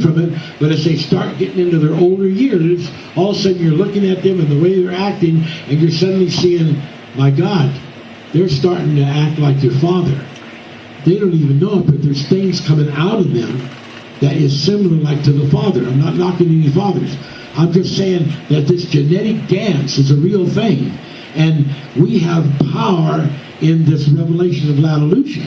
from it, but as they start getting into their older years, all of a sudden you're looking at them and the way they're acting, and you're suddenly seeing, my God, they're starting to act like their father. They don't even know it, but there's things coming out of them that is similar like to the father. I'm not knocking any fathers. I'm just saying that this genetic dance is a real thing. And we have power in this revelation of Lattilution,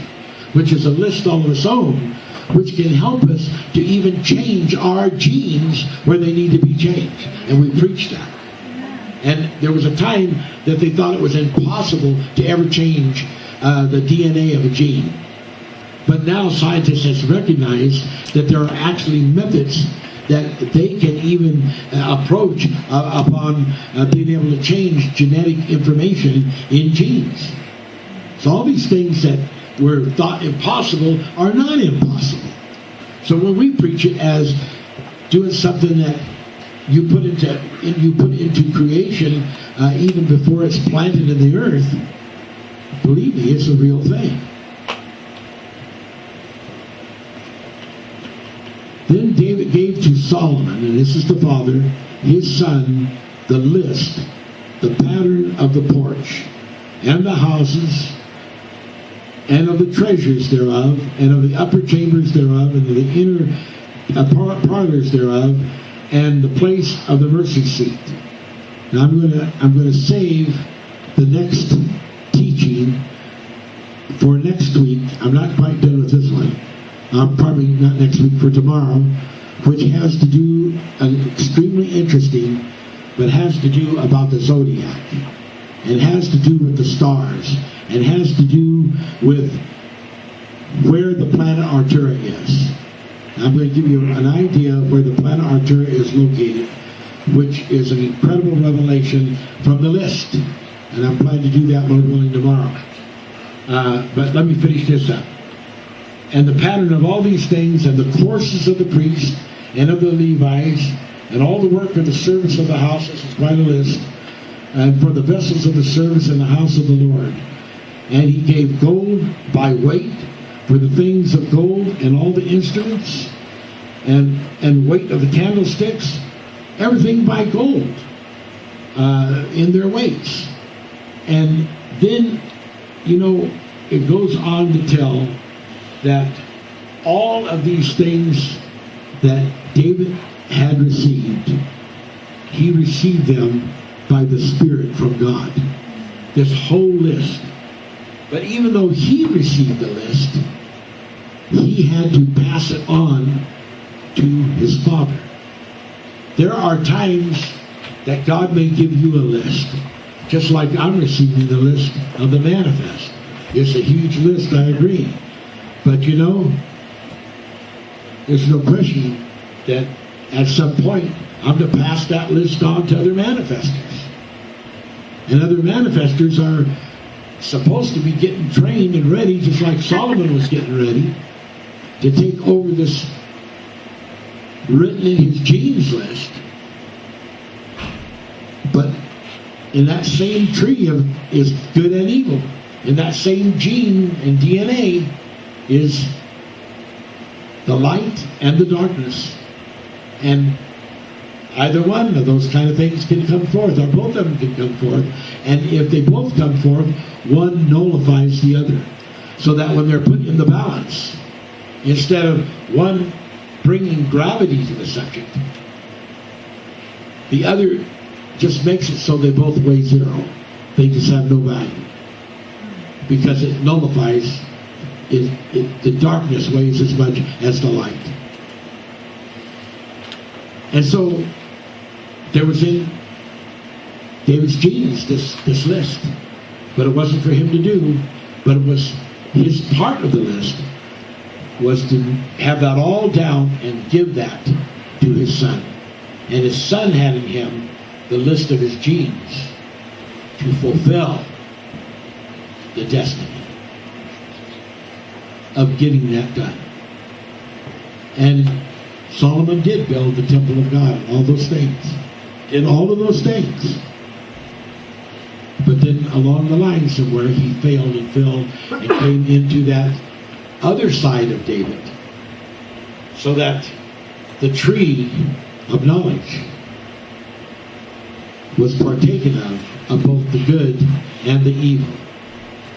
which is a list all of its own, which can help us to even change our genes where they need to be changed. And we preach that. And there was a time that they thought it was impossible to ever change the DNA of a gene. But now scientists have recognized that there are actually methods that they can even approach upon being able to change genetic information in genes. So all these things that were thought impossible are not impossible. So when we preach it as doing something that you put into creation even before it's planted in the earth, believe me, it's a real thing. Then David gave to Solomon, and this is the father, his son, the list, the pattern of the porch, and the houses, and of the treasures thereof, and of the upper chambers thereof, and of the inner parlors thereof, and the place of the mercy seat. Now I'm going to save the next teaching for next week. I'm not quite done with this one. Probably not next week, for tomorrow, which has to do, extremely interesting, but has to do about the zodiac. It has to do with the stars. It has to do with where the planet Arcturus is. I'm going to give you an idea of where the planet Arcturus is located, which is an incredible revelation from the list. And I'm planning to do that, Lord willing, tomorrow. But let me finish this up. And the pattern of all these things, and the courses of the priests, and of the Levites, and all the work of the service of the house, this is quite a list, and for the vessels of the service in the house of the Lord. And he gave gold by weight for the things of gold, and all the instruments, and weight of the candlesticks, everything by gold in their weights. And then, it goes on to tell that all of these things that David had received, he received them by the Spirit from God. This whole list. But even though he received the list, he had to pass it on to his Father. There are times that God may give you a list, just like I'm receiving the list of the manifest. It's a huge list, I agree. But there's no question that at some point I'm to pass that list on to other manifestors. And other manifestors are supposed to be getting trained and ready, just like Solomon was getting ready, to take over this written in his genes list. But in that same tree is good and evil. In that same gene and DNA is the light and the darkness. And either one of those kind of things can come forth, or both of them can come forth. And if they both come forth, one nullifies the other. So that when they're put in the balance, instead of one bringing gravity to the subject, the other just makes it so they both weigh zero. They just have no value. Because it nullifies, the darkness weighs as much as the light. And so there was in David's genes this list. But it wasn't for him to do, but it was his part of the list was to have that all down and give that to his son. And his son had in him the list of his genes to fulfill the destiny of getting that done. And Solomon did build the temple of God, all those things. Did all of those things. But then along the line somewhere he failed and came into that other side of David. So that the tree of knowledge was partaken of both the good and the evil.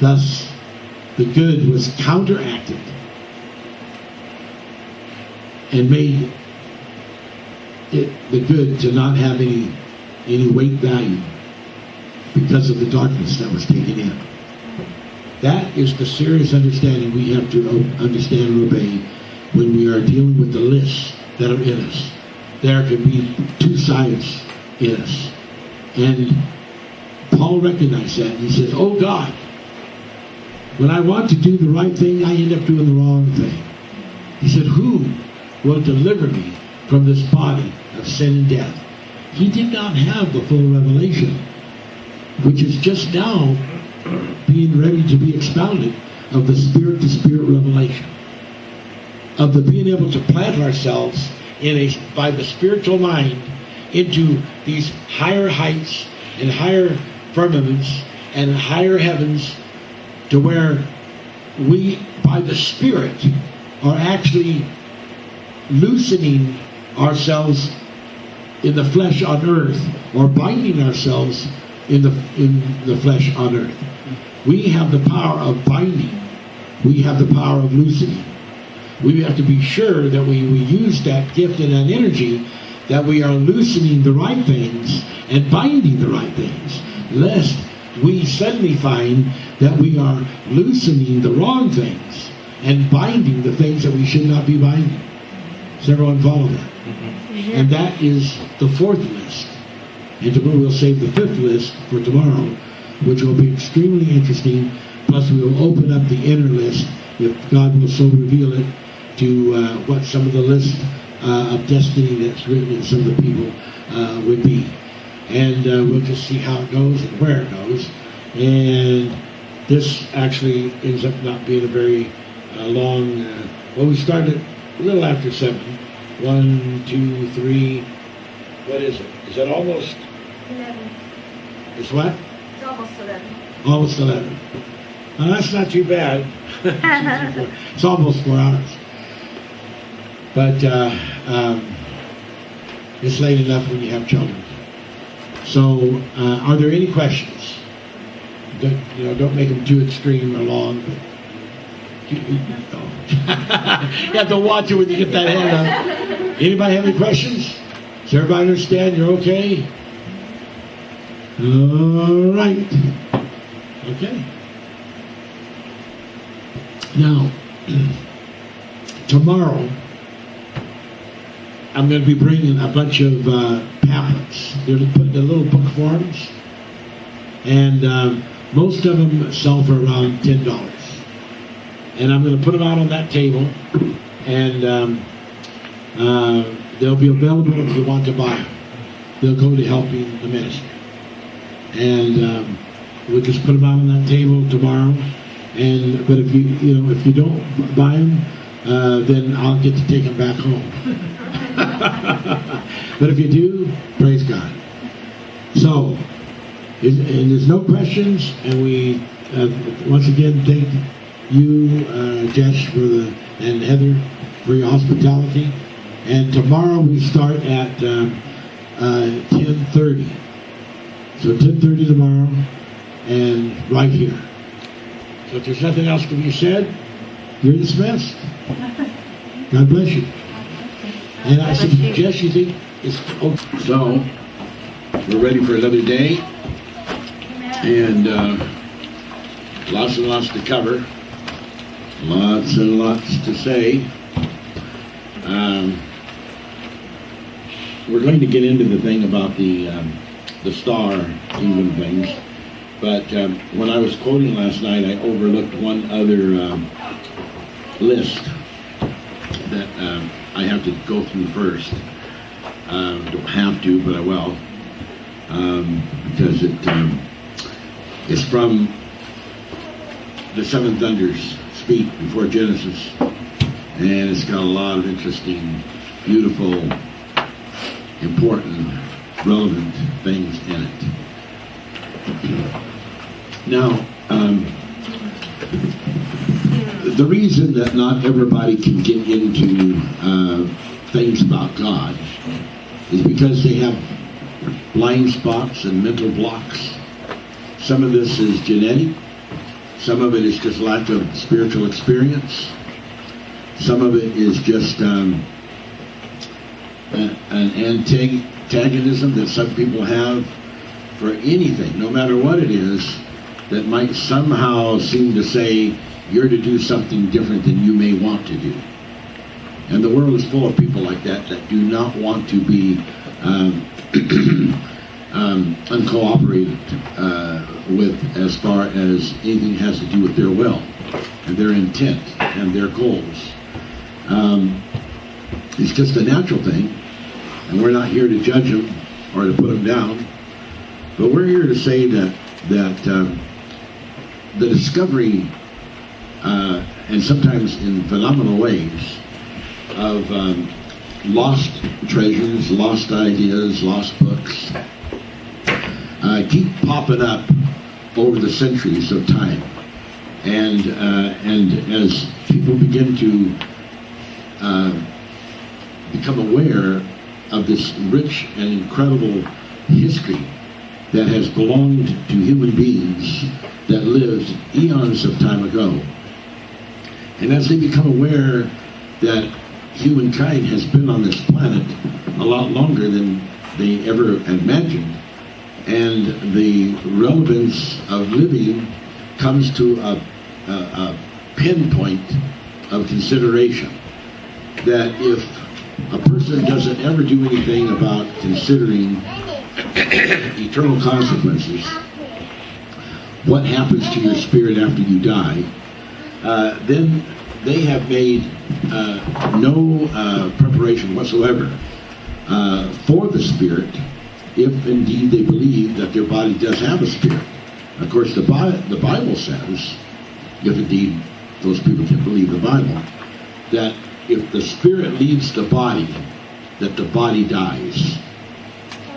Thus, the good was counteracted and made it the good to not have any weight value because of the darkness that was taken in. That is the serious understanding we have to understand and obey when we are dealing with the lists that are in us. There can be two sides in us. And Paul recognized that. He says, oh God, when I want to do the right thing, I end up doing the wrong thing. He said, who will deliver me from this body of sin and death? He did not have the full revelation, which is just now being ready to be expounded, of the spirit-to-spirit revelation, of the being able to plant ourselves by the spiritual mind into these higher heights and higher firmaments and higher heavens, to where we, by the Spirit, are actually loosening ourselves in the flesh on earth, or binding ourselves in the flesh on earth. We have the power of binding. We have the power of loosening. We have to be sure that we use that gift and that energy, that we are loosening the right things and binding the right things, lest we suddenly find that we are loosening the wrong things and binding the things that we should not be binding. Does everyone follow that? Mm-hmm. And that is the fourth list. And tomorrow we'll save the fifth list for tomorrow, which will be extremely interesting. Plus we will open up the inner list, if God will so reveal it, to what some of the list of destiny that's written in some of the people would be. And we'll just see how it goes and where it goes. And this actually ends up not being a very long, well, we started a little after 7. 1, 2, 3, what is it? Is that almost? 11. It's what? It's almost 11. Almost 11. Now that's not too bad. It's almost 4 hours. But it's late enough when you have children. So, are there any questions? Don't make them too extreme or long. But you have to watch it when you get that hand up. Anybody have any questions? Does everybody understand? You're okay? All right. Okay. Now, tomorrow, I'm going to be bringing a bunch of pamphlets. They're put in the little book forms, and most of them sell for around $10. And I'm going to put them out on that table, and they'll be available if you want to buy them. They'll go to helping the ministry. And we'll just put them out on that table tomorrow. But if you don't buy them, then I'll get to take them back home. But if you do, praise God. So, and there's no questions, and we once again thank you, Jess, and Heather, for your hospitality. And tomorrow we start at 10:30. So 10:30 tomorrow, and right here. So if there's nothing else to be said, you're dismissed. God bless you. And I said, Jess, you think it's okay? So, we're ready for another day. And lots and lots to cover. Lots and lots to say. We're going to get into the thing about the star kingdom things. But when I was quoting last night, I overlooked one other list that I have to go through first. Don't have to, but I will. Because it's from the Seven Thunders speak before Genesis. And it's got a lot of interesting, beautiful, important, relevant things in it. Now, the reason that not everybody can get into things about God is because they have blind spots and mental blocks. Some of this is genetic. Some of it is just lack of spiritual experience. Some of it is just an antagonism that some people have for anything, no matter what it is, that might somehow seem to say you're to do something different than you may want to do. And the world is full of people like that do not want to be uncooperated with as far as anything has to do with their will and their intent and their goals. It's just a natural thing, and we're not here to judge them or to put them down, but we're here to say that the discovery, and sometimes in phenomenal ways, of lost treasures, lost ideas, lost books, keep popping up over the centuries of time, and as people begin to become aware of this rich and incredible history that has belonged to human beings that lived eons of time ago, and as they become aware that humankind has been on this planet a lot longer than they ever imagined, and the relevance of living comes to a pinpoint of consideration, that if a person doesn't ever do anything about considering eternal consequences, what happens to your spirit after you die, then they have made no preparation whatsoever for the spirit, if indeed they believe that their body does have a spirit. Of course, the Bible says, if indeed those people can believe the Bible, that if the spirit leaves the body, that the body dies.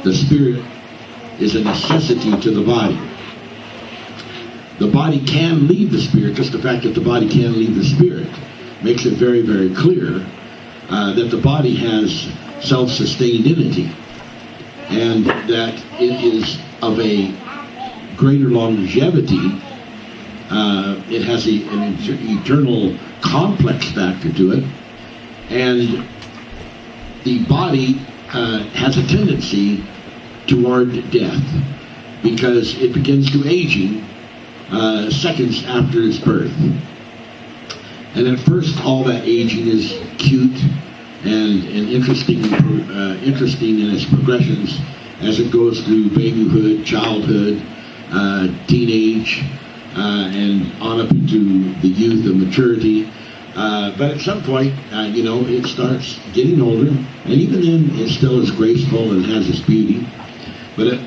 The spirit is a necessity to the body. The body can leave the spirit. Just the fact that the body can leave the spirit makes it very, very clear that the body has self-sustainability, and that it is of a greater longevity. It has an eternal complex factor to it, and the body has a tendency toward death because it begins to aging seconds after its birth. And at first, all that aging is cute and interesting in its progressions as it goes through babyhood, childhood, teenage, and on up into the youth and maturity. But at some point, it starts getting older, and even then, it still is graceful and has its beauty. But at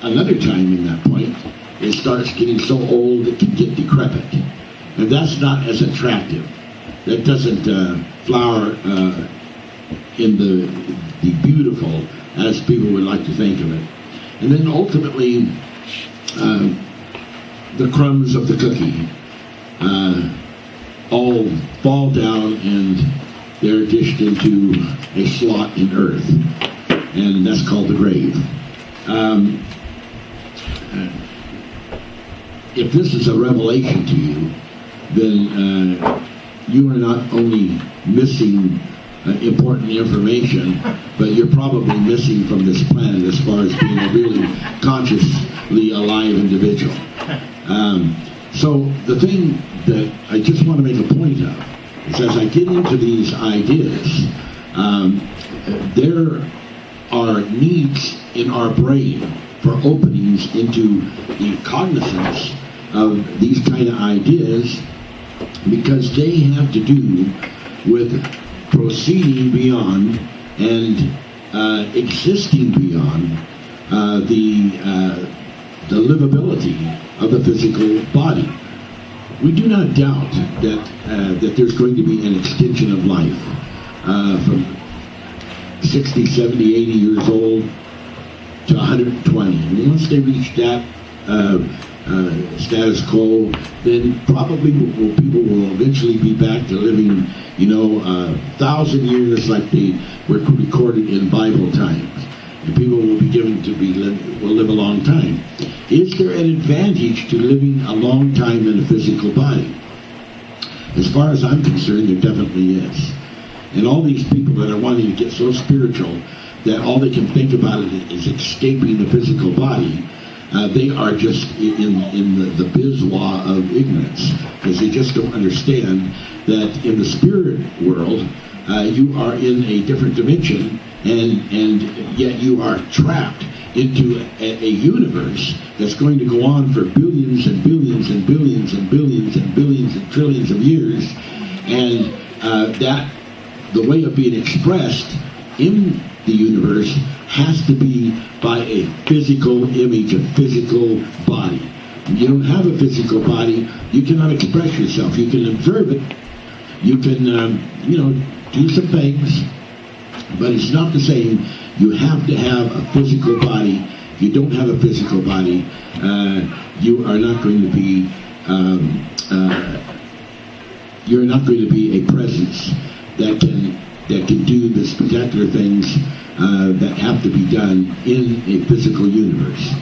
another time in that point, it starts getting so old it can get decrepit. And that's not as attractive. That doesn't flower in the beautiful as people would like to think of it. And then ultimately, the crumbs of the cookie all fall down and they're dished into a slot in earth. And that's called the grave. If this is a revelation to you, then you are not only missing important information, but you're probably missing from this planet as far as being a really consciously alive individual. So the thing that I just want to make a point of is, as I get into these ideas, there are needs in our brain for openings into the cognizance of these kind of ideas, because they have to do with proceeding beyond and existing beyond the livability of the physical body. We do not doubt that there's going to be an extension of life from 60, 70, 80 years old to 120. And once they reach that status quo, then probably people will eventually be back to living, 1,000 years like they were recorded in Bible times. And people will be given to will live a long time. Is there an advantage to living a long time in a physical body? As far as I'm concerned, there definitely is. And all these people that are wanting to get so spiritual that all they can think about it is escaping the physical body, they are just in the bizwa of ignorance, because they just don't understand that in the spirit world, you are in a different dimension, and yet you are trapped into a universe that's going to go on for billions and billions and billions and billions and billions and trillions of years, and that the way of being expressed in the universe has to be by a physical image, a physical body. If you don't have a physical body, you cannot express yourself. You can observe it, you can do some things, but it's not the same. You have to have a physical body. If you don't have a physical body, you are not going to be you're not going to be a presence that can do the spectacular things that have to be done in a physical universe.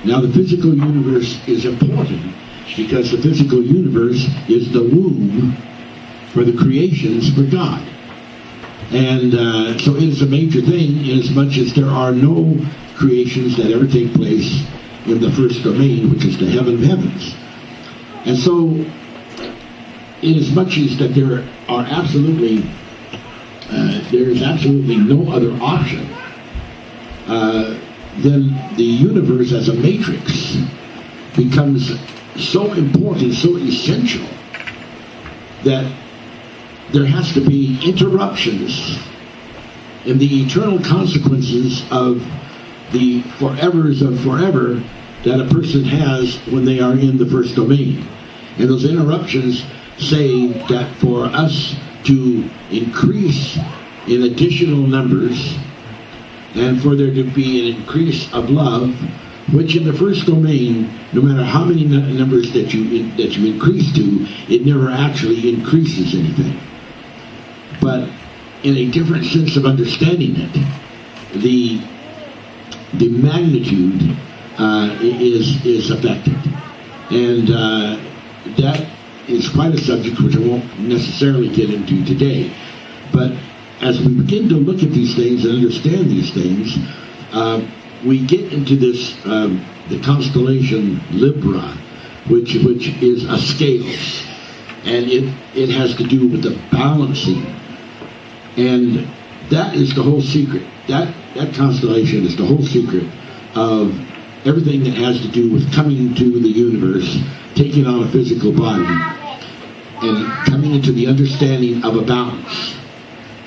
Now, the physical universe is important because the physical universe is the womb for the creations for God. And so it is a major thing, in as much as there are no creations that ever take place in the first domain, which is the heaven of heavens. And so, in as much as that there is absolutely no other option, then the universe as a matrix becomes so important, so essential, that there has to be interruptions in the eternal consequences of the forevers of forever that a person has when they are in the first domain. And those interruptions say that for us to increase in additional numbers, and for there to be an increase of love, which in the first domain, no matter how many numbers that you increase to, it never actually increases anything. But in a different sense of understanding it, the magnitude is affected, and that is quite a subject which I won't necessarily get into today. But as we begin to look at these things and understand these things, we get into this the constellation Libra, which is a scales, and it has to do with the balancing, and that is the whole secret. That constellation is the whole secret of everything that has to do with coming to the universe, taking on a physical body, and coming into the understanding of a balance.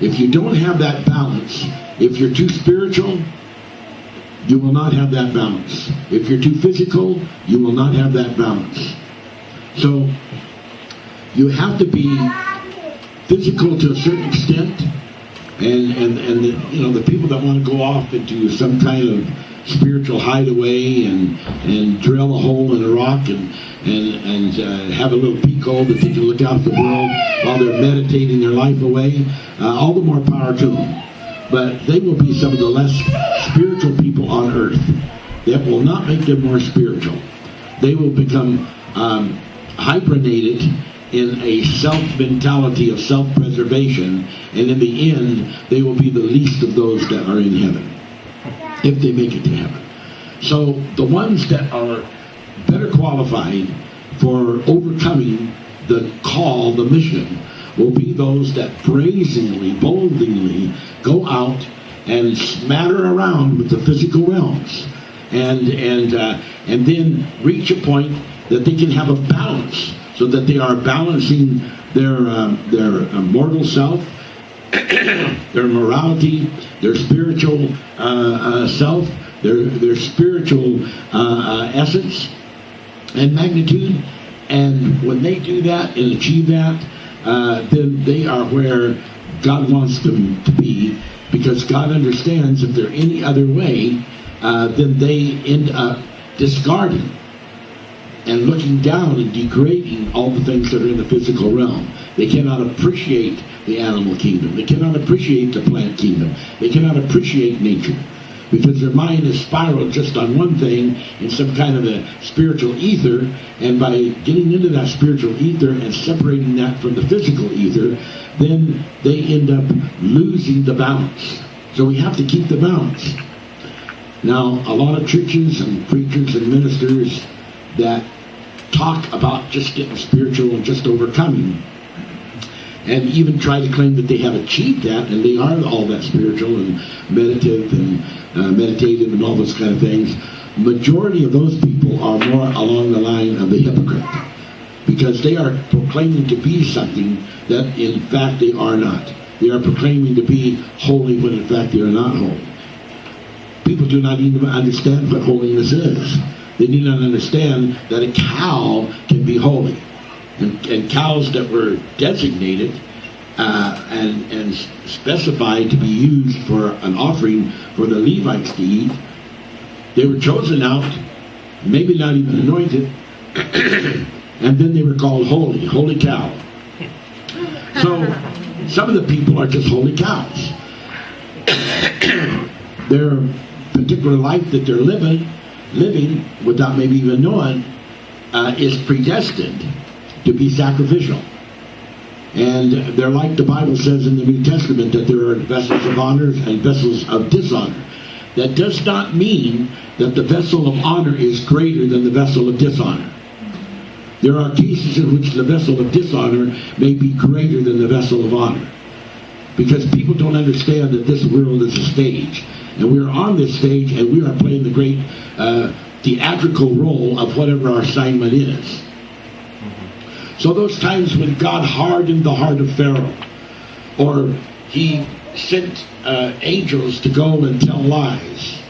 If you don't have that balance, if you're too spiritual, you will not have that balance. If you're too physical, you will not have that balance. So you have to be physical to a certain extent, and the people that want to go off into some kind of spiritual hideaway and drill a hole in a rock and have a little peak hole that they can look out the world while they're meditating their life away, all the more power to them. But they will be some of the less spiritual people on earth. That will not make them more spiritual. They will become hibernated in a self-mentality of self-preservation, and in the end, they will be the least of those that are in heaven, if they make it to heaven. So the ones that are better qualified for overcoming the call, the mission, will be those that brazenly, boldly go out and smatter around with the physical realms, and then reach a point that they can have a balance, so that they are balancing their mortal self, their morality, their spiritual self, their spiritual essence and magnitude. And when they do that and achieve that, then they are where God wants them to be, because God understands if they're any other way, then they end up discarding and looking down and degrading all the things that are in the physical realm. They cannot appreciate the animal kingdom. They cannot appreciate the plant kingdom. They cannot appreciate nature, because their mind is spiraled just on one thing in some kind of a spiritual ether, and by getting into that spiritual ether and separating that from the physical ether, then they end up losing the balance. So we have to keep the balance. Now, a lot of churches and preachers and ministers that talk about just getting spiritual and just overcoming, and even try to claim that they have achieved that, and they are all that spiritual and meditative and all those kind of things. Majority of those people are more along the line of the hypocrite, because they are proclaiming to be something that in fact they are not. They are proclaiming to be holy when in fact they are not holy. People do not even understand what holiness is. They do not understand that a cow can be holy. And cows that were designated and specified to be used for an offering for the Levites to eat, they were chosen out, maybe not even anointed, and then they were called holy, holy cow. So some of the people are just holy cows. Their particular life that they're living without maybe even knowing is predestined to be sacrificial. And they're like the Bible says in the New Testament, that there are vessels of honor and vessels of dishonor. That does not mean that the vessel of honor is greater than the vessel of dishonor. There are cases in which the vessel of dishonor may be greater than the vessel of honor, because people don't understand that this world is a stage, and we are on this stage, and we are playing the great theatrical role of whatever our assignment is. So those times when God hardened the heart of Pharaoh, or he sent angels to go and tell lies,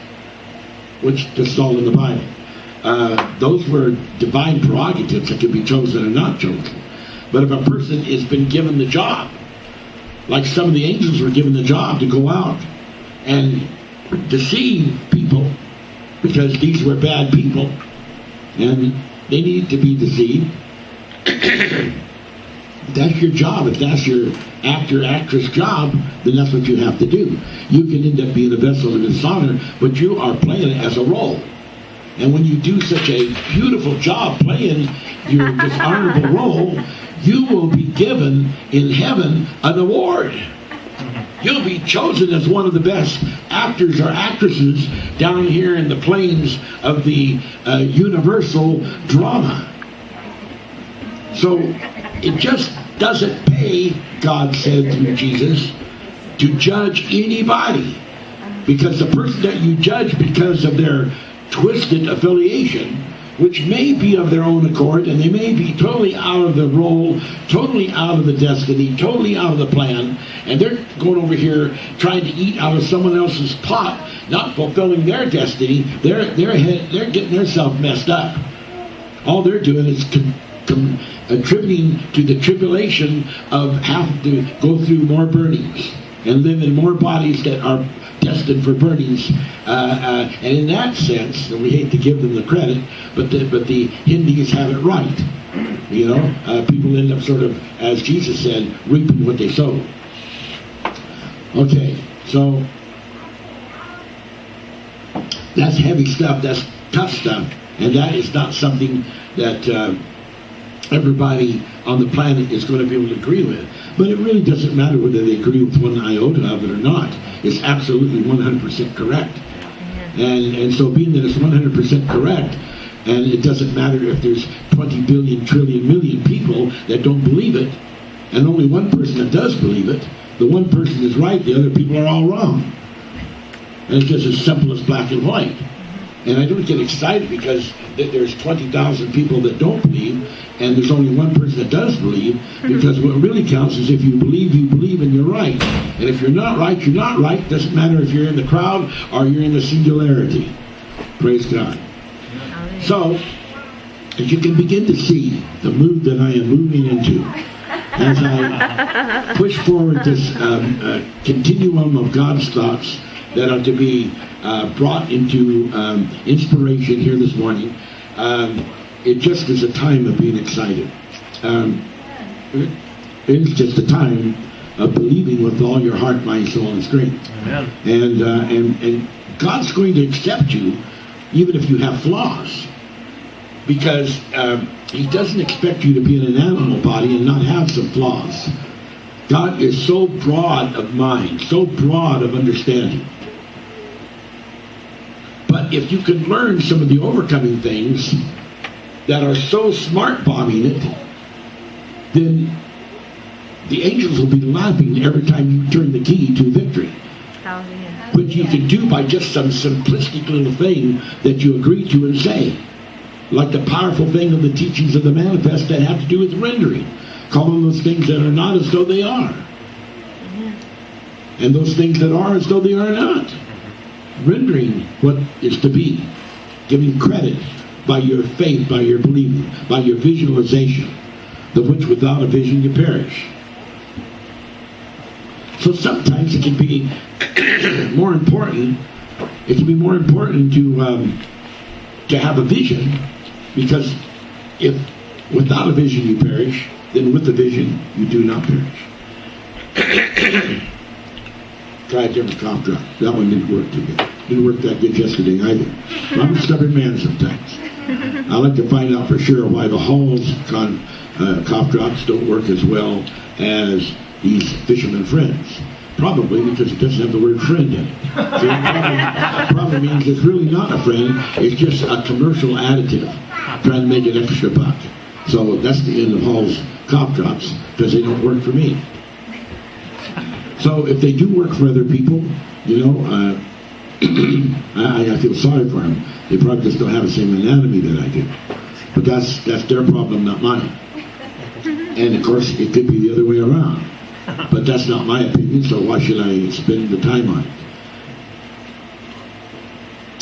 which is all in the Bible, those were divine prerogatives that could be chosen or not chosen. But if a person has been given the job, like some of the angels were given the job to go out and deceive people, because these were bad people and they needed to be deceived. That's your job. If that's your actress job, then that's what you have to do. You can end up being a vessel of dishonor, but you are playing it as a role. And when you do such a beautiful job playing your dishonorable role, you will be given in heaven an award. You'll be chosen as one of the best actors or actresses down here in the plains of the universal drama. So it just doesn't pay, God said through Jesus, to judge anybody, because the person that you judge because of their twisted affiliation, which may be of their own accord, and they may be totally out of the role, totally out of the destiny, totally out of the plan, and they're going over here trying to eat out of someone else's pot, not fulfilling their destiny. They're getting themselves messed up. All they're doing is attributing to the tribulation of having to go through more burnings and live in more bodies that are destined for burnings, and in that sense, and we hate to give them the credit, but the Hindus have it right. You know, people end up sort of, as Jesus said, reaping what they sow. Okay, so that's heavy stuff. That's tough stuff, and that is not something that everybody on the planet is going to be able to agree with. But it really doesn't matter whether they agree with one iota of it or not. It's absolutely 100% correct. And so being that it's 100% correct, and it doesn't matter if there's 20 billion, trillion, million people that don't believe it, and only one person that does believe it, the one person is right, the other people are all wrong. And it's just as simple as black and white. And I don't get excited because there's 20,000 people that don't believe, and there's only one person that does believe, because what really counts is if you believe, and you're right. And if you're not right, you're not right. Doesn't matter if you're in the crowd or you're in the singularity. Praise God. So, as you can begin to see the mood that I am moving into, as I push forward this continuum of God's thoughts that are to be brought into inspiration here this morning. it just is a time of being excited. It's just a time of believing with all your heart, mind, soul, and strength. Amen. And God's going to accept you even if you have flaws, because He doesn't expect you to be in an animal body and not have some flaws. God is so broad of mind, so broad of understanding. But if you can learn some of the overcoming things that are so smart bombing it, then the angels will be laughing every time you turn the key to victory. Which you can do by just some simplistic little thing that you agree to and say. Like the powerful thing of the teachings of the manifest that have to do with rendering. Calling those things that are not as though they are. And those things that are as though they are not. Rendering what is to be. Giving credit by your faith, by your believing, by your visualization. The which without a vision you perish. So sometimes it can be more important. It can be more important to have a vision, because if without a vision you perish, then with the vision you do not perish. Try a different cough drop. That one didn't work too good. Didn't work that good yesterday either. I'm a stubborn man sometimes. I like to find out for sure why the Hall's cough drops don't work as well as these fisherman friends. Probably because it doesn't have the word friend in it. So it probably means it's really not a friend, it's just a commercial additive, trying to make an extra buck. So that's the end of Hall's cough drops, because they don't work for me. So if they do work for other people, you know, I feel sorry for them. They probably just don't have the same anatomy that I do. But that's their problem, not mine. And of course, it could be the other way around. But that's not my opinion, so why should I spend the time on it?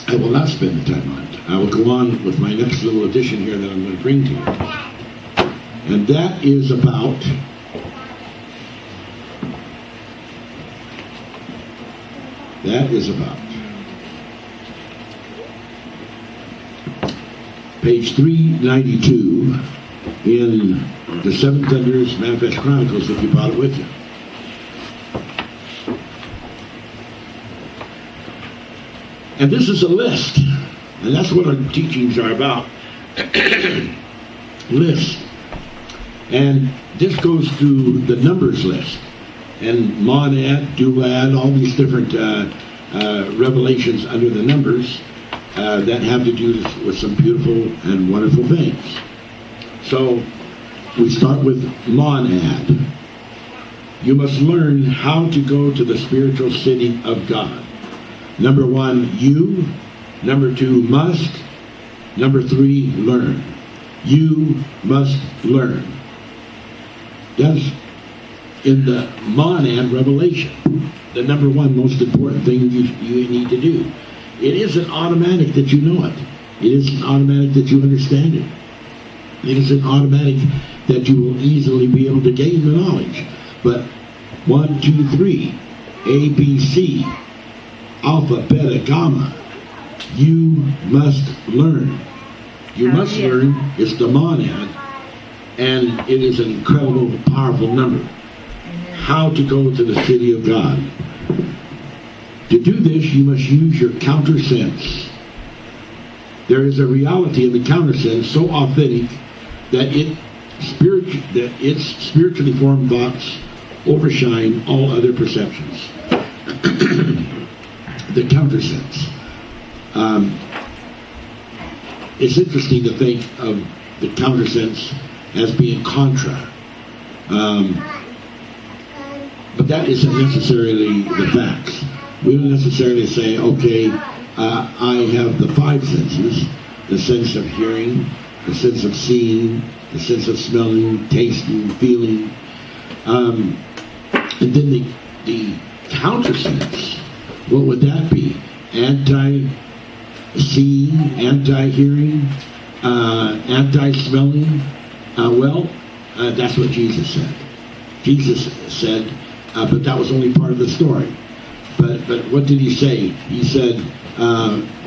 I will not spend the time on it. I will go on with my next little addition here that I'm going to bring to you. And that is about page 392 in the Seven Thunders Manifest Chronicles, if you brought it with you. And this is a list, and that's what our teachings are about. List. And this goes through the numbers list, and monad, duad, all these different revelations under the numbers that have to do with some beautiful and wonderful things. So we start with monad. You must learn how to go to the spiritual city of God. Number 1, you. Number 2, must. Number 3, learn. You must learn. That's in the monad revelation. The number 1 most important thing you need to do. It isn't automatic that you know it. It isn't automatic that you understand it. It isn't automatic that you will easily be able to gain the knowledge. But 1, 2, 3, A, B, C, alpha, beta, gamma. You must learn. You must learn. It's the monad, and it is an incredible, powerful number. How to go to the city of God. To do this, you must use your counter sense. There is a reality in the counter sense so authentic that its spiritually formed thoughts overshine all other perceptions. The counter sense. It's interesting to think of the counter sense as being contra. But that isn't necessarily the facts. We don't necessarily say, okay, I have the 5 senses, the sense of hearing, the sense of seeing, the sense of smelling, tasting, feeling. And then the counter sense, what would that be? Anti-seeing, anti-hearing, anti-smelling? That's what Jesus said. Jesus said, but that was only part of the story. But what did he say? He said,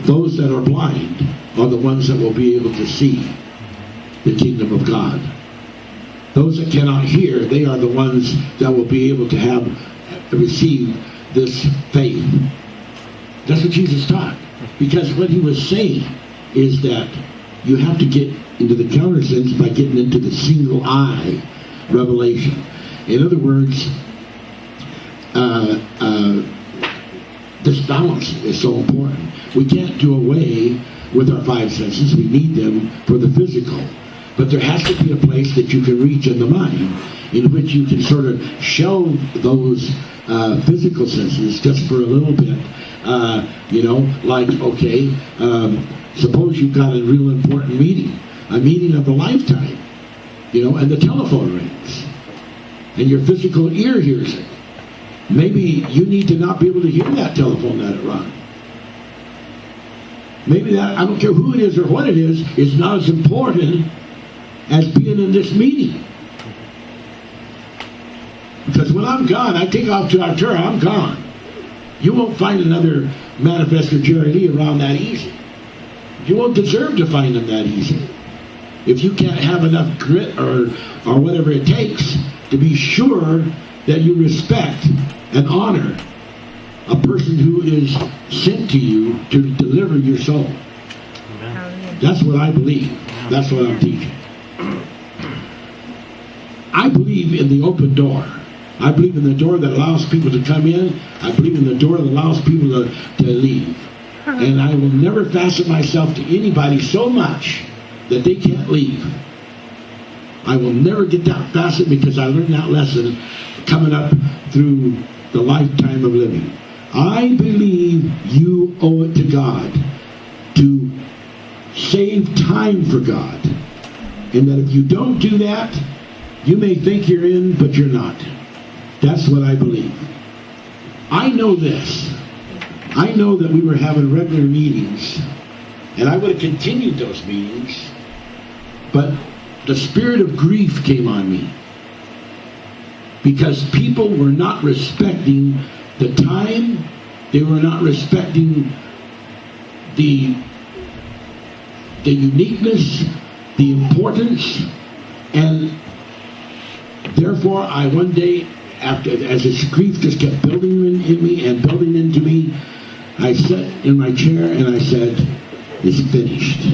those that are blind are the ones that will be able to see. the kingdom of God. Those that cannot hear, they are the ones that will be able to receive this faith. That's what Jesus taught. Because what he was saying is that you have to get into the countersense by getting into the single eye revelation. In other words, this balance is so important. We can't do away with our five senses. We need them for the physical. But there has to be a place that you can reach in the mind in which you can sort of shelve those physical senses just for a little bit. Okay, suppose you've got a real important meeting, a meeting of a lifetime, and the telephone rings, and your physical ear hears it. Maybe you need to not be able to hear that telephone that it rung. Maybe that, I don't care who it is or what it is not as important as being in this meeting. Because when I'm gone, I take off to Artura, I'm gone. You won't find another manifestor Jerry Lee around that easy. You won't deserve to find them that easy. If you can't have enough grit or whatever it takes to be sure that you respect and honor a person who is sent to you to deliver your soul. Amen. That's what I believe. That's what I'm teaching. I believe in the open door. I believe in the door that allows people to come in. I believe in the door that allows people to leave. And I will never fasten myself to anybody so much that they can't leave. I will never get that fastened because I learned that lesson coming up through the lifetime of living. I believe you owe it to God to save time for God. And that if you don't do that, you may think you're in, but you're not. That's what I believe. I know this. I know that we were having regular meetings, and I would have continued those meetings, but the spirit of grief came on me because people were not respecting the time. They were not respecting the uniqueness, the importance, and therefore I one day, as this grief just kept building in me and building into me, I sat in my chair and I said, it's finished.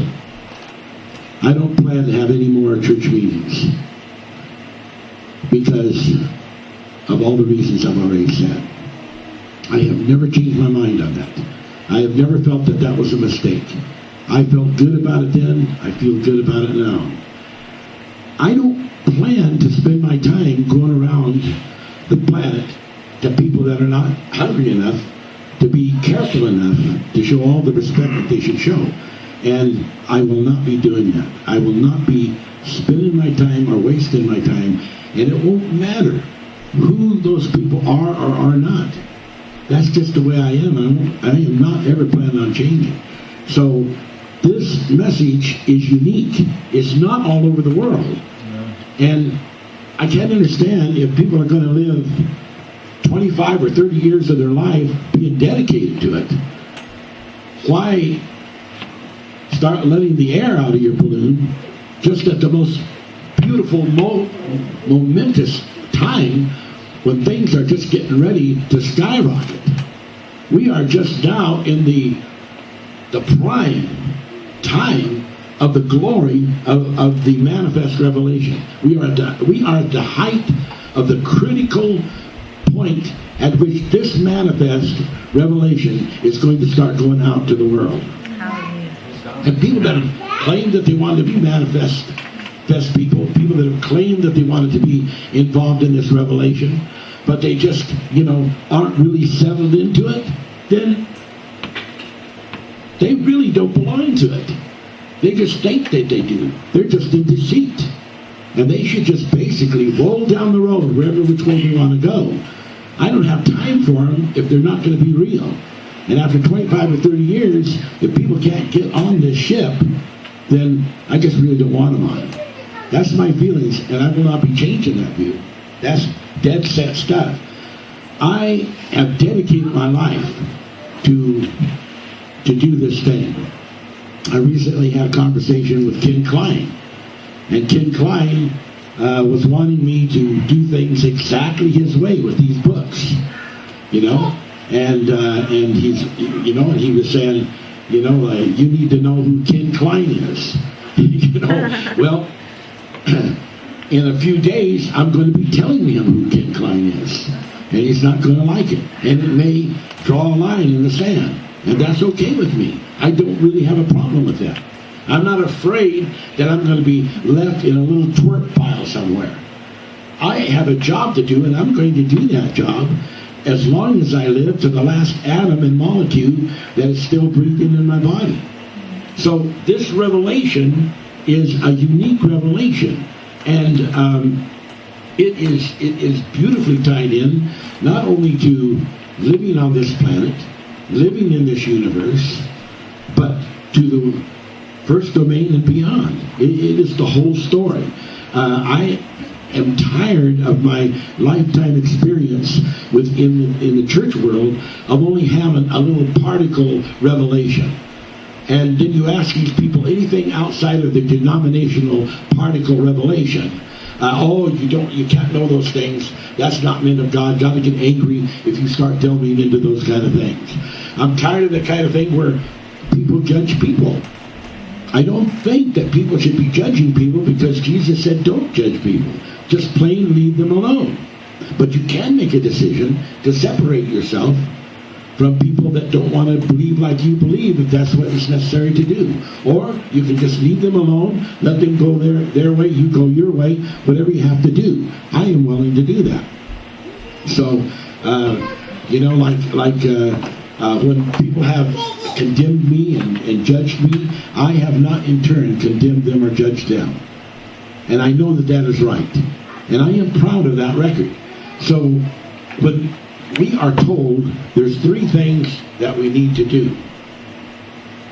I don't plan to have any more church meetings because of all the reasons I've already said. I have never changed my mind on that. I have never felt that that was a mistake. I felt good about it then. I feel good about it now. I don't plan to spend my time going around the planet to people that are not hungry enough to be careful enough to show all the respect that they should show. And I will not be doing that. I will not be spending my time or wasting my time, and it won't matter who those people are or are not. That's just the way I am. I am not ever planning on changing. So this message is unique. It's not all over the world. No. And I can't understand if people are going to live 25 or 30 years of their life being dedicated to it. Why start letting the air out of your balloon just at the most beautiful, momentous time when things are just getting ready to skyrocket? We are just now in the prime time of the glory of the manifest revelation. We are at the height of the critical point at which this manifest revelation is going to start going out to the world. And people that have claimed that they wanted to be manifest people that have claimed that they wanted to be involved in this revelation, but they just, aren't really settled into it, then they really don't belong to it. They just think that they do. They're just in deceit. And they should just basically roll down the road wherever which way they want to go. I don't have time for them if they're not going to be real. And after 25 or 30 years, if people can't get on this ship, then I just really don't want them on it. That's my feelings, and I will not be changing that view. That's dead set stuff. I have dedicated my life to do this thing. I recently had a conversation with Ken Klein, And Ken Klein was wanting me to do things exactly his way with these books, you know, and he's, you know, and he was saying, you know, you need to know who Ken Klein is, you know. Well, in a few days, I'm going to be telling him who Ken Klein is, and he's not going to like it, and it may draw a line in the sand, and that's okay with me. I don't really have a problem with that. I'm not afraid that I'm going to be left in a little twerp pile somewhere. I have a job to do, and I'm going to do that job as long as I live, to the last atom and molecule that is still breathing in my body. So this revelation is a unique revelation, and it is beautifully tied in not only to living on this planet, living in this universe, but to the first domain and beyond. It is the whole story. I am tired of my lifetime experience in the church world of only having a little particle revelation. And then you ask these people anything outside of the denominational particle revelation. You can't know those things. That's not men of God. God will get angry if you start delving into those kind of things. I'm tired of the kind of thing where people judge people. I don't think that people should be judging people, because Jesus said don't judge people. Just plain leave them alone. But you can make a decision to separate yourself from people that don't want to believe like you believe, if that's what is necessary to do. Or you can just leave them alone, let them go their way, you go your way, whatever you have to do. I am willing to do that. So, you know, when people have condemned me and judged me, I have not in turn condemned them or judged them. And I know that that is right. And I am proud of that record. So when we are told there's 3 things that we need to do,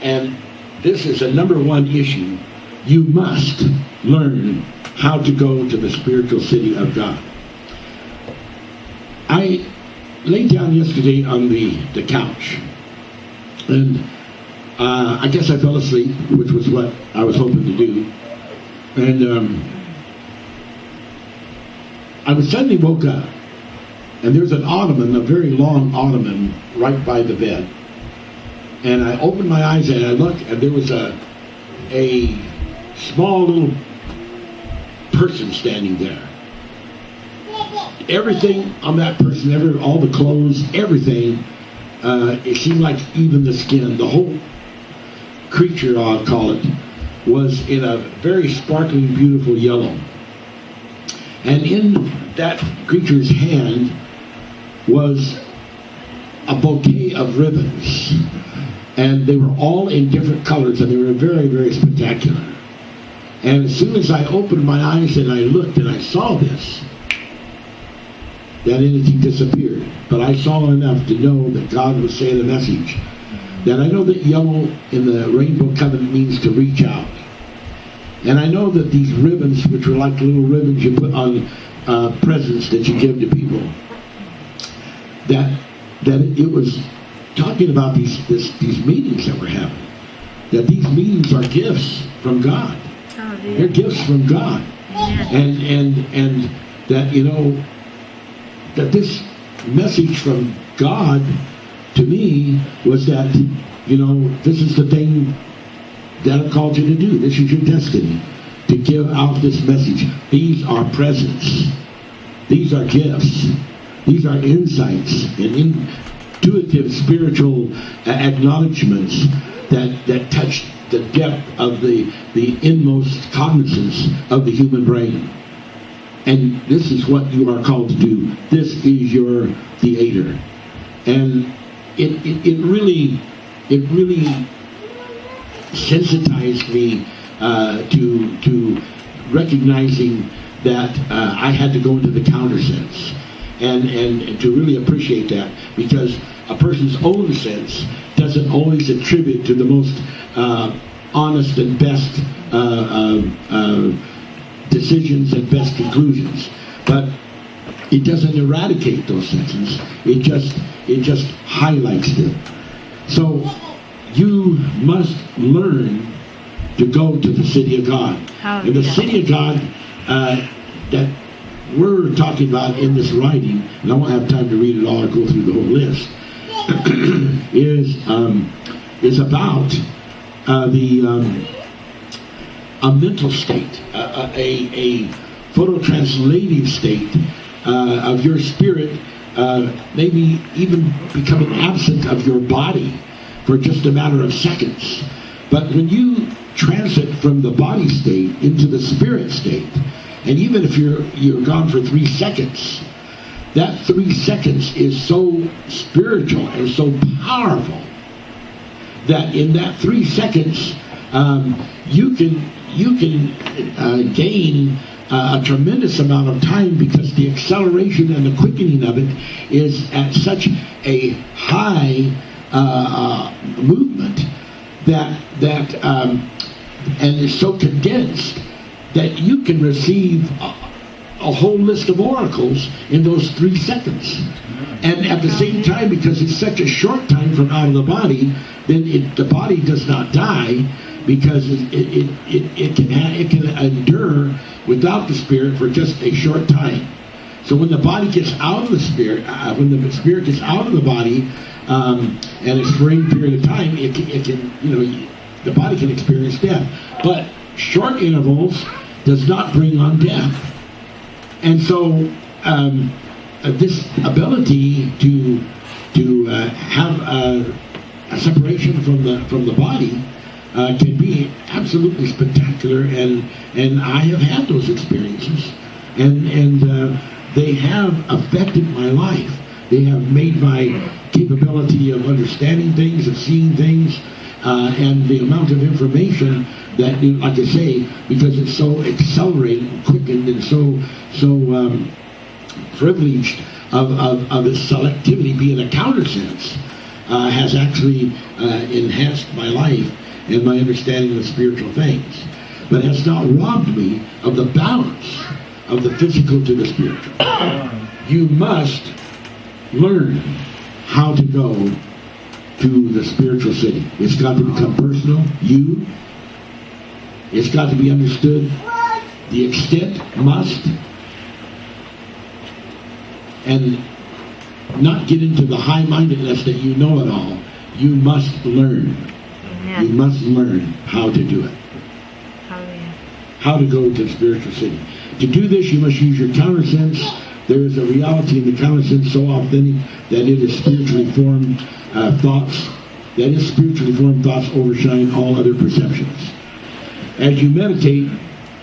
and this is a number 1 issue, you must learn how to go to the spiritual city of God. I laid down yesterday on the couch, and I guess I fell asleep, which was what I was hoping to do. And I was suddenly woke up, and there's an ottoman, a very long ottoman, right by the bed. And I opened my eyes and I looked, and there was a small little person standing there. Everything on that person, all the clothes, everything, it seemed like even the skin, the whole creature, I'll call it, was in a very sparkling, beautiful yellow. And in that creature's hand was a bouquet of ribbons. And they were all in different colors, and they were very, very spectacular. And as soon as I opened my eyes and I looked and I saw this, that entity disappeared. But I saw enough to know that God was saying a message. That I know that yellow in the Rainbow Covenant means to reach out. And I know that these ribbons, which were like little ribbons you put on presents that you give to people, that it was talking about these meetings that we're having. That these meetings are gifts from God. Oh, dear. They're gifts from God. Yeah. And that, you know, that this message from God to me was that, you know, this is the thing that I've called you to do. This is your destiny, to give out this message. These are presents. These are gifts. These are insights and intuitive spiritual acknowledgments that touch the depth of the inmost cognizance of the human brain. And this is what you are called to do. This is your theater. And it really sensitized me to recognizing that I had to go into the counter sense, and to really appreciate that, because a person's own sense doesn't always attribute to the most honest and best decisions and best conclusions, but it doesn't eradicate those senses. It just highlights them. So you must learn to go to the city of God. And the city of God that we're talking about in this writing, and I won't have time to read it all or go through the whole list, is about a mental state, a phototranslative state of your spirit, maybe even becoming absent of your body for just a matter of seconds. But when you transit from the body state into the spirit state, and even if you're gone for 3 seconds, that 3 seconds is so spiritual and so powerful that in that 3 seconds you can gain a tremendous amount of time, because the acceleration and the quickening of it is at such a high movement that and is so condensed that you can receive a whole list of oracles in those 3 seconds. And at the same time, because it's such a short time from out of the body, then the body does not die, because it can endure without the spirit for just a short time. So when the body gets out of the spirit, when the spirit gets out of the body, and it's for a period of time, it can the body can experience death. But short intervals does not bring on death. And so this ability to have a separation from the body can be absolutely spectacular, and I have had those experiences, and they have affected my life. They have made my capability of understanding things, of seeing things, and the amount of information that, like I say, because it's so accelerated and quickened and so privileged of its selectivity, being a countersense, has actually enhanced my life and my understanding of spiritual things, but has not robbed me of the balance of the physical to the spiritual. You must learn how to go to the spiritual city. It's got to become personal. It's got to be understood. The extent must, and not get into the high-mindedness that you know it all. You must learn. You must learn how to do it. How to go to the spiritual city. To do this, you must use your countersense. There is a reality in the countersense so authentic that it is spiritually formed thoughts. That is spiritually formed thoughts overshine all other perceptions. As you meditate,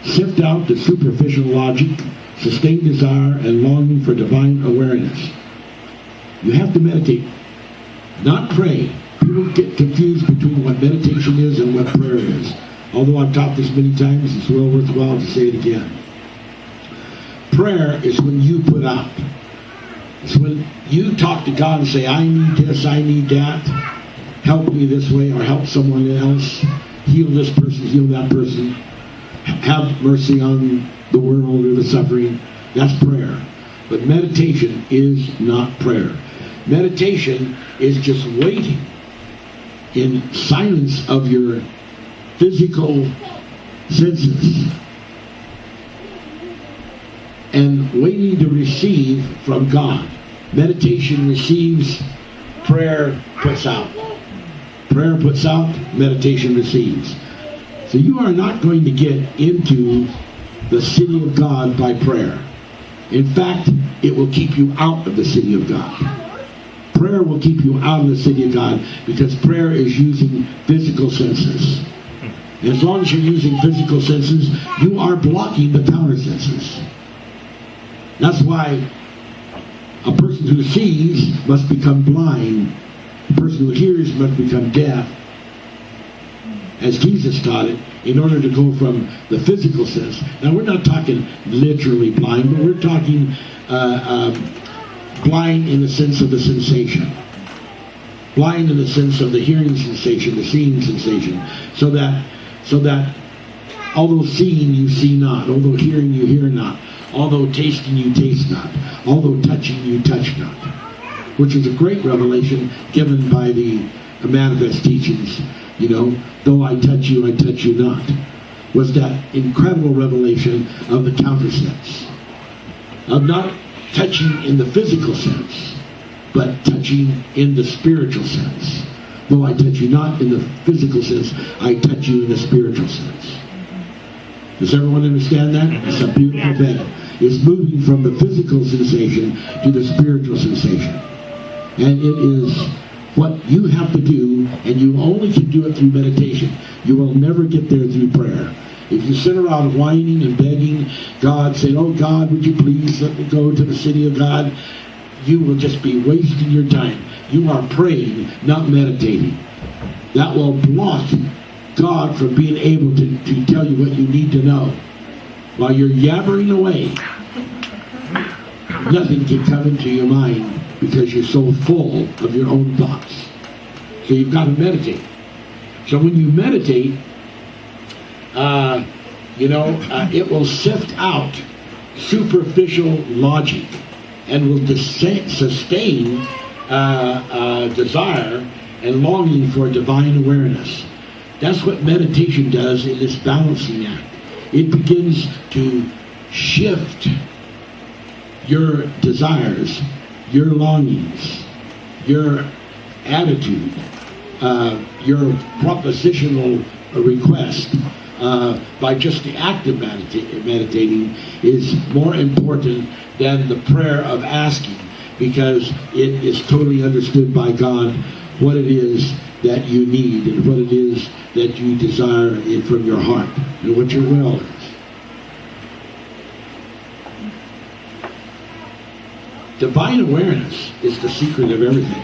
sift out the superficial logic, sustained desire, and longing for divine awareness. You have to meditate, not pray. People get confused between what meditation is and what prayer is. Although I've taught this many times, it's well worthwhile to say it again. Prayer is when you put out. It's when you talk to God and say, I need this, I need that. Help me this way, or help someone else. Heal this person, heal that person. Have mercy on the world or the suffering. That's prayer. But meditation is not prayer. Meditation is just waiting in silence of your physical senses and waiting to receive from God. Meditation receives, prayer puts out. Prayer puts out, meditation receives. So you are not going to get into the city of God by prayer. In fact, it will keep you out of the city of God. Prayer will keep you out of the city of God, because prayer is using physical senses. And as long as you're using physical senses, you are blocking the counter senses. That's why a person who sees must become blind. A person who hears must become deaf. As Jesus taught it, in order to go from the physical sense. Now, we're not talking literally blind, but we're talking blind in the sense of the sensation. Blind in the sense of the hearing sensation, the seeing sensation. So that although seeing you see not, although hearing you hear not, although tasting you taste not, although touching you touch not. Which is a great revelation given by the manifest teachings You know, though I touch you not, was that incredible revelation of the counter sense. Of not touching in the physical sense, but touching in the spiritual sense. Though I touch you not in the physical sense, I touch you in the spiritual sense. Does everyone understand that? It's a beautiful thing. It's moving from the physical sensation to the spiritual sensation. And it is what you have to do, and you only can do it through meditation. You will never get there through prayer. If you sit around whining and begging God, saying, oh God, would you please let me go to the city of God, you will just be wasting your time. You are praying, not meditating. That will block God from being able to tell you what you need to know. While you're yabbering away, nothing can come into your mind because you're so full of your own thoughts. So you've got to meditate. So when you meditate, it will sift out superficial logic and will sustain desire and longing for divine awareness. That's what meditation does in this balancing act. It begins to shift your desires, your longings, your attitude, your propositional request by just the act of meditating is more important than the prayer of asking, because it is totally understood by God what it is that you need and what it is that you desire from your heart and what your will is. Divine awareness is the secret of everything.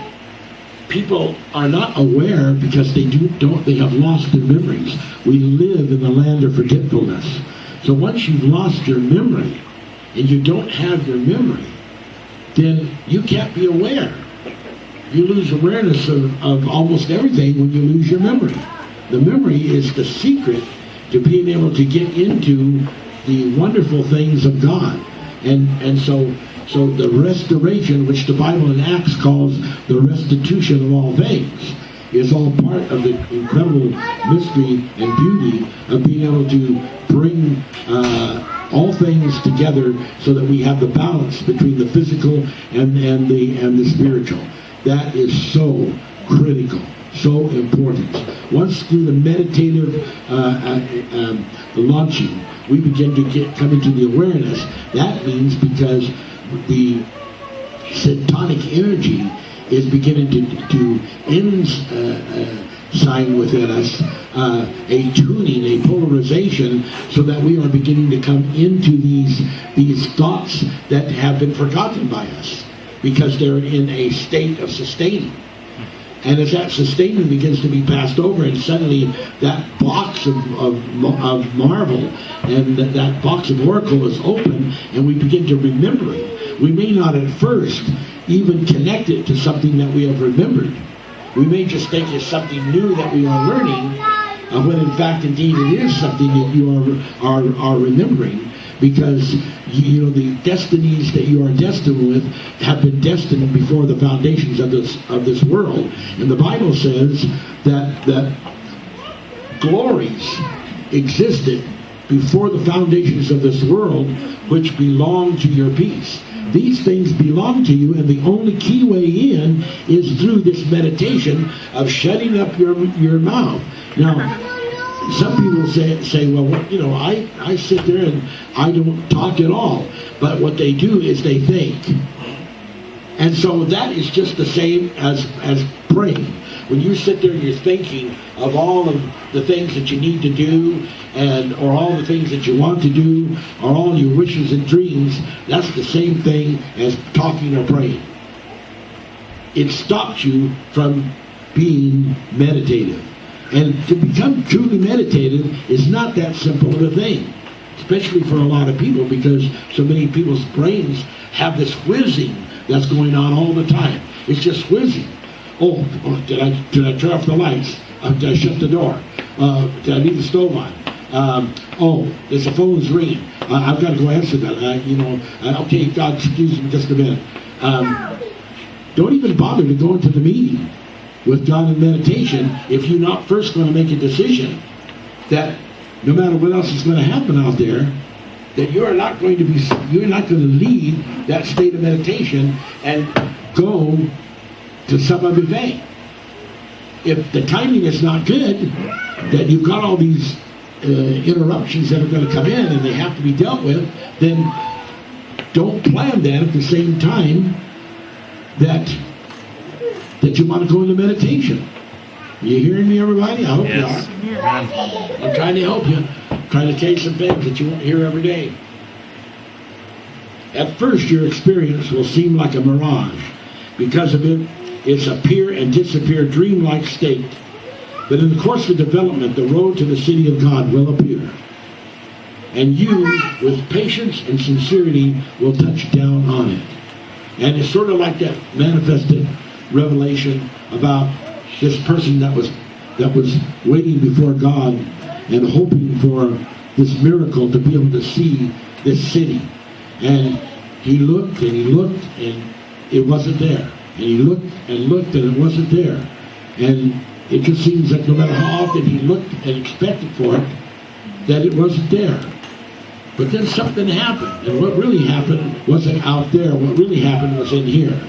People are not aware because they have lost their memories. We live in the land of forgetfulness. So once you've lost your memory and you don't have your memory, then you can't be aware. You lose awareness of almost everything when you lose your memory. The memory is the secret to being able to get into the wonderful things of God. And so the restoration, which the Bible in Acts calls the restitution of all things, is all part of the incredible mystery and beauty of being able to bring all things together so that we have the balance between the physical and the spiritual. That is so critical, so important. Once through the meditative launching, we begin to come into the awareness. That means because the satanic energy is beginning to sign within us a tuning, a polarization, so that we are beginning to come into these thoughts that have been forgotten by us because they're in a state of sustaining. And as that sustaining begins to be passed over, and suddenly that box of marvel and that box of oracle is open, and we begin to remember it. We may not at first even connect it to something that we have remembered. We may just think it's something new that we are learning, when in fact, indeed, it is something that you are remembering, because the destinies that you are destined with have been destined before the foundations of this world. And the Bible says that glories existed before the foundations of this world, which belong to your peace. These things belong to you, and the only key way in is through this meditation of shutting up your mouth. Now, some people say, well, I sit there and I don't talk at all. But what they do is they think. And so that is just the same as praying. When you sit there and you're thinking of all of the things that you need to do, or all the things that you want to do, or all your wishes and dreams, that's the same thing as talking or praying. It stops you from being meditative. And to become truly meditative is not that simple of a thing, especially for a lot of people, because so many people's brains have this whizzing that's going on all the time. It's just whizzing. Oh, did I turn off the lights? Did I shut the door? Did I leave the stove on? There's the phone's ringing. I've got to go answer that. Okay, God, excuse me just a minute. Don't even bother to go into the meeting. with God in meditation if you're not first going to make a decision that no matter what else is going to happen out there, that you're not going to leave that state of meditation and go to some other thing. If the timing is not good, that you've got all these interruptions that are going to come in and they have to be dealt with, then don't plan that at the same time that you want to go into meditation. You hearing me, everybody? I hope Yes. you are. I'm trying to help you. I'm trying to tell you some things that you won't hear every day. At first, your experience will seem like a mirage. Because of it, it's appear and disappear dreamlike state. But in the course of development, the road to the city of God will appear. And you, with patience and sincerity, will touch down on it. And it's sort of like that manifested revelation about this person that was waiting before God and hoping for this miracle to be able to see this city. And he looked and it wasn't there. And he looked and it wasn't there. And it just seems like no matter how often he looked and expected for it, that it wasn't there. But then something happened. And what really happened wasn't out there. What really happened was in here.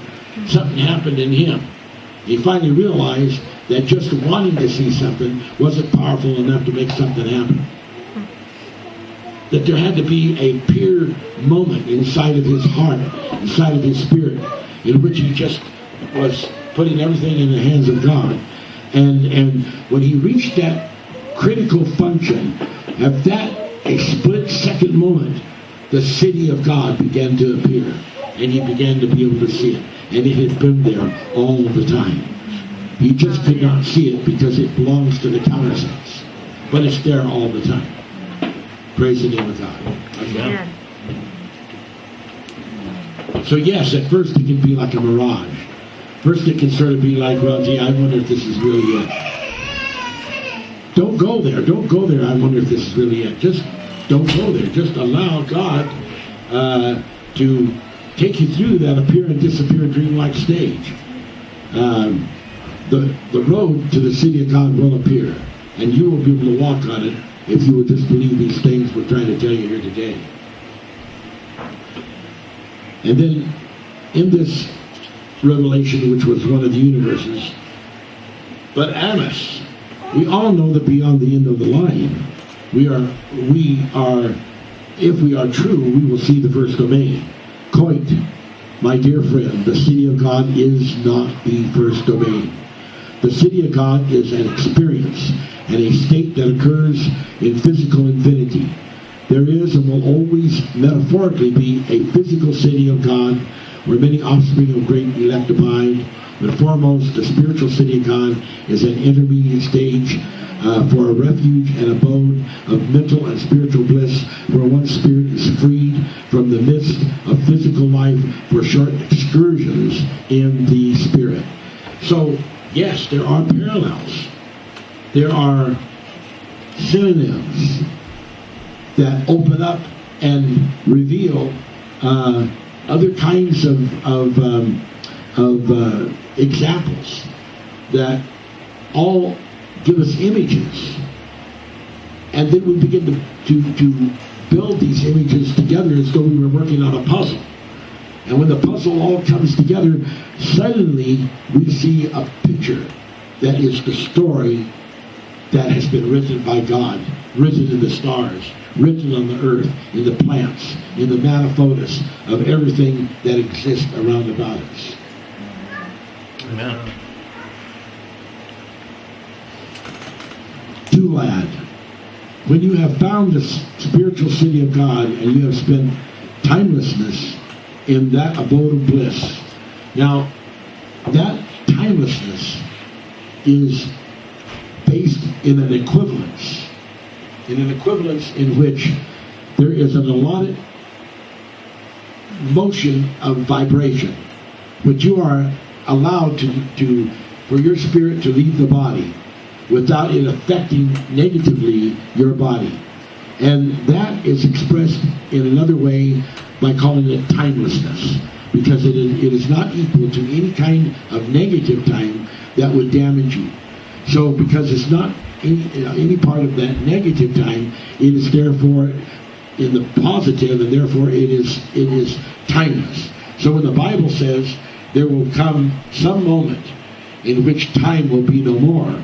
Something happened in him. He finally realized that just wanting to see something wasn't powerful enough to make something happen. That there had to be a pure moment inside of his heart, inside of his spirit, in which he just was putting everything in the hands of God. And when he reached that critical function, at that a split-second moment, the city of God began to appear, and he began to be able to see it. And it had been there all the time. He just could not see it because it belongs to the countersense. But it's there all the time. Praise the name of God. Okay? So yes, at first it can be like a mirage. First it can sort of be like, well, gee, I wonder if this is really it. Don't go there. Don't go there. I wonder if this is really it. Just don't go there. Just allow God to take you through that appear and disappear dreamlike stage. The road to the city of God will appear, and you will be able to walk on it if you will just believe these things we're trying to tell you here today. And then in this revelation, which was one of the universes, but Amos, we all know that beyond the end of the line, we are, if we are true, we will see the first domain. Quite, my dear friend, the city of God is not the first domain. The city of God is an experience and a state that occurs in physical infinity. There is and will always metaphorically be a physical city of God where many offspring of great elect abide. But foremost, the spiritual city of God is an intermediate stage for a refuge and abode of mental and spiritual bliss, where one's spirit is freed from the midst of physical life for short excursions in the spirit. So, yes, there are parallels. There are synonyms that open up and reveal other kinds of examples that all give us images, and then we begin to build these images together as though we were working on a puzzle. And when the puzzle all comes together, suddenly we see a picture that is the story that has been written by God, written in the stars, written on the earth, in the plants, in the manifoldness of everything that exists around about us. Amen. Do, lad, when you have found the spiritual city of God and you have spent timelessness in that abode of bliss. Now, that timelessness is based in an equivalence. In which there is an allotted motion of vibration, which you are allowed for your spirit to leave the body without it affecting negatively your body. And that is expressed in another way by calling it timelessness, because it is not equal to any kind of negative time, that would damage you. So because it's not any part of that negative time, it is therefore in the positive, and therefore it is timeless. So when the Bible says there will come some moment in which time will be no more,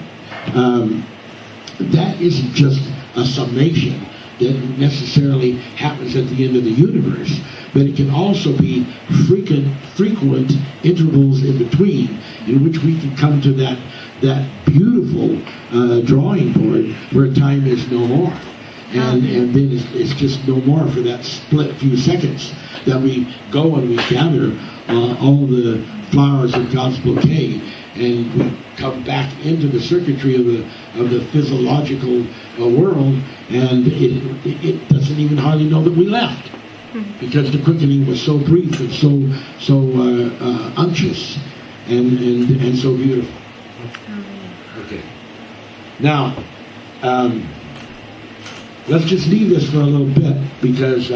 that isn't just a summation that necessarily happens at the end of the universe, but it can also be frequent intervals in between in which we can come to that beautiful drawing board where time is no more. And then it's just no more for that split few seconds that we go and we gather all the flowers of God's bouquet, and we come back into the circuitry of the physiological world, and it doesn't even hardly know that we left, because the quickening was so brief and so unctuous and so beautiful. Okay. Now, let's just leave this for a little bit, because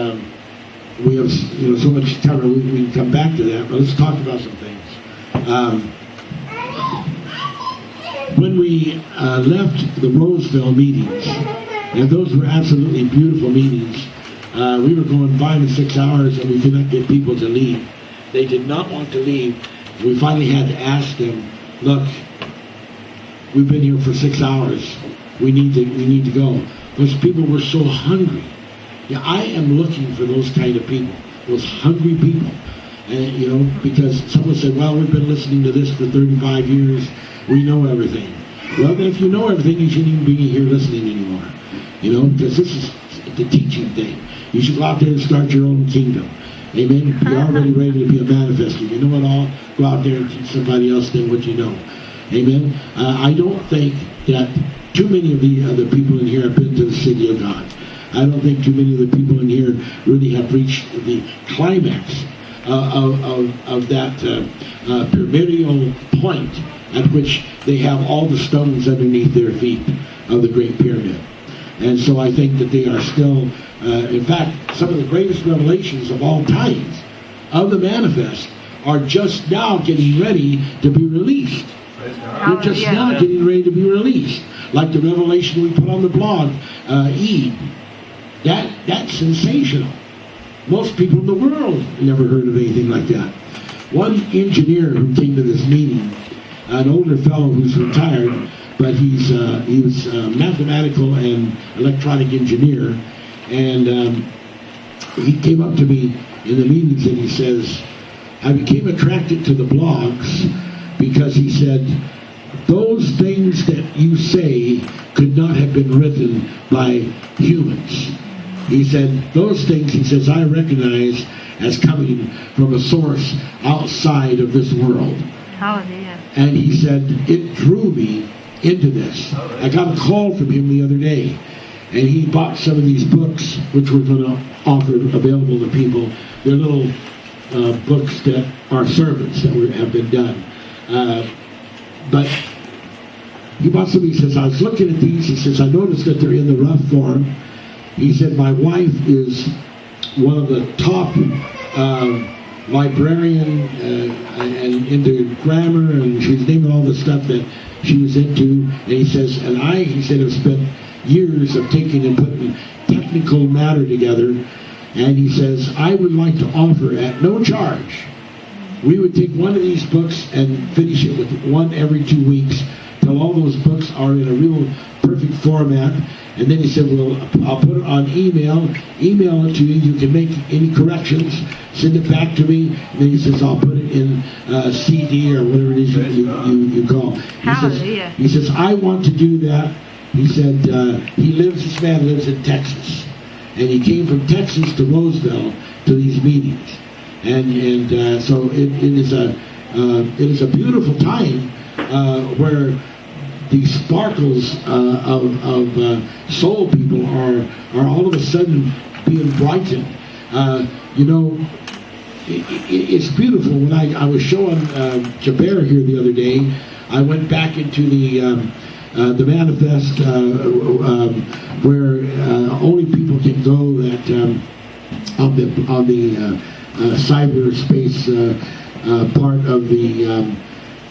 we have so much to cover. We can come back to that, but let's talk about some things. When we left the Roseville meetings, and those were absolutely beautiful meetings, we were going 5 and 6 hours, and we could not get people to leave. They did not want to leave. We finally had to ask them, look, we've been here for 6 hours. We need to go. Those people were so hungry. Yeah, I am looking for those kind of people, those hungry people. And because someone said, well, we've been listening to this for 35 years. We know everything. Well, then if you know everything, you shouldn't even be here listening anymore. Because this is the teaching thing. You should go out there and start your own kingdom. Amen. You're already ready to be a manifester. You know it all. Go out there and teach somebody else then what you know. Amen. I don't think that too many of the other people in here have been to the city of God. I don't think too many of the people in here really have reached the climax of that pyramidal point at which they have all the stones underneath their feet of the Great Pyramid. And so I think that they are still, in fact, some of the greatest revelations of all times of the manifest are just now getting ready to be released. They're just now getting ready to be released. Like the revelation we put on the blog, Eve. That's sensational. Most people in the world never heard of anything like that. One engineer who came to this meeting, an older fellow who's retired, but he was a mathematical and electronic engineer, and he came up to me in the meetings and he says, I became attracted to the blogs because he said, those things that you say could not have been written by humans. He said, those things, he says, I recognize as coming from a source outside of this world. Hallelujah. And he said, it drew me into this. I got a call from him the other day, and he bought some of these books, which we're going to offer available to people. They're little books that are sermons that have been done. But he bought some. He says, I was looking at these. He says, I noticed that they're in the rough form. He said, my wife is one of the top librarian and into grammar, and she's naming all the stuff that she was into. And he says, and he said, have spent years of taking and putting technical matter together. And he says, I would like to offer at no charge. We would take one of these books and finish it with one every 2 weeks till all those books are in a real perfect format. And then he said, well, I'll put it on email it to you. You can make any corrections, send it back to me. And then he says, I'll put it in CD or whatever it is you call. He says, I want to do that. He said, this man lives in Texas. And he came from Texas to Roseville to these meetings. And so it is a beautiful time where the sparkles of soul people are all of a sudden being brightened. It's beautiful. When I was showing Jabir here the other day, I went back into the manifest where only people can go that on the cyberspace part of the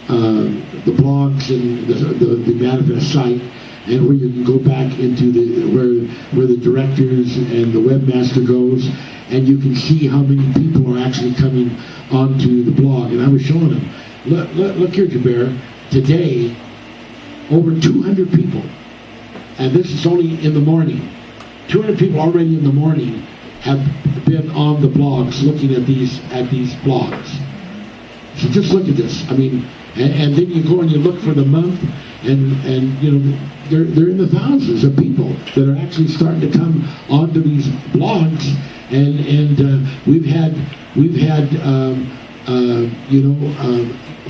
the blogs and the manifest site, and where you can go back into where the directors and the webmaster goes, and you can see how many people are actually coming onto the blog. And I was showing them, look here, Jaber, today, over 200 people, and this is only in the morning, 200 people already in the morning have been on the blogs looking at these blogs. So just look at this. I mean, and then you go and you look for the month, and you know, they're in the thousands of people that are actually starting to come onto these blogs, and we've had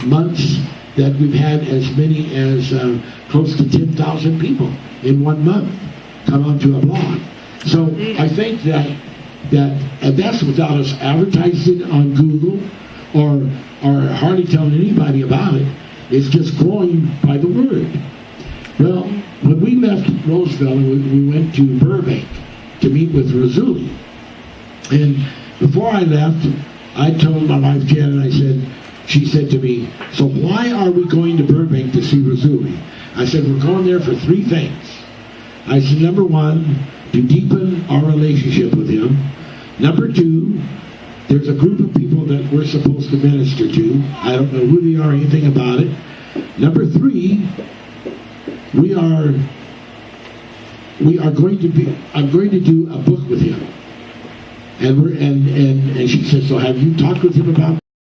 months that we've had as many as close to 10,000 people in 1 month come onto a blog. So I think and that's without us advertising on Google or hardly telling anybody about it. It's just growing by the word. Well, when we left Roseville, we went to Burbank to meet with Razuli. And before I left, I told my wife Jen, she said to me, so why are we going to Burbank to see Razuli? I said, we're going there for 3 things. I said, number 1, to deepen our relationship with him. Number 2, there's a group of people that we're supposed to minister to. I don't know who they are, anything about it. Number 3, I'm going to do a book with him. And she said, so have you talked with him about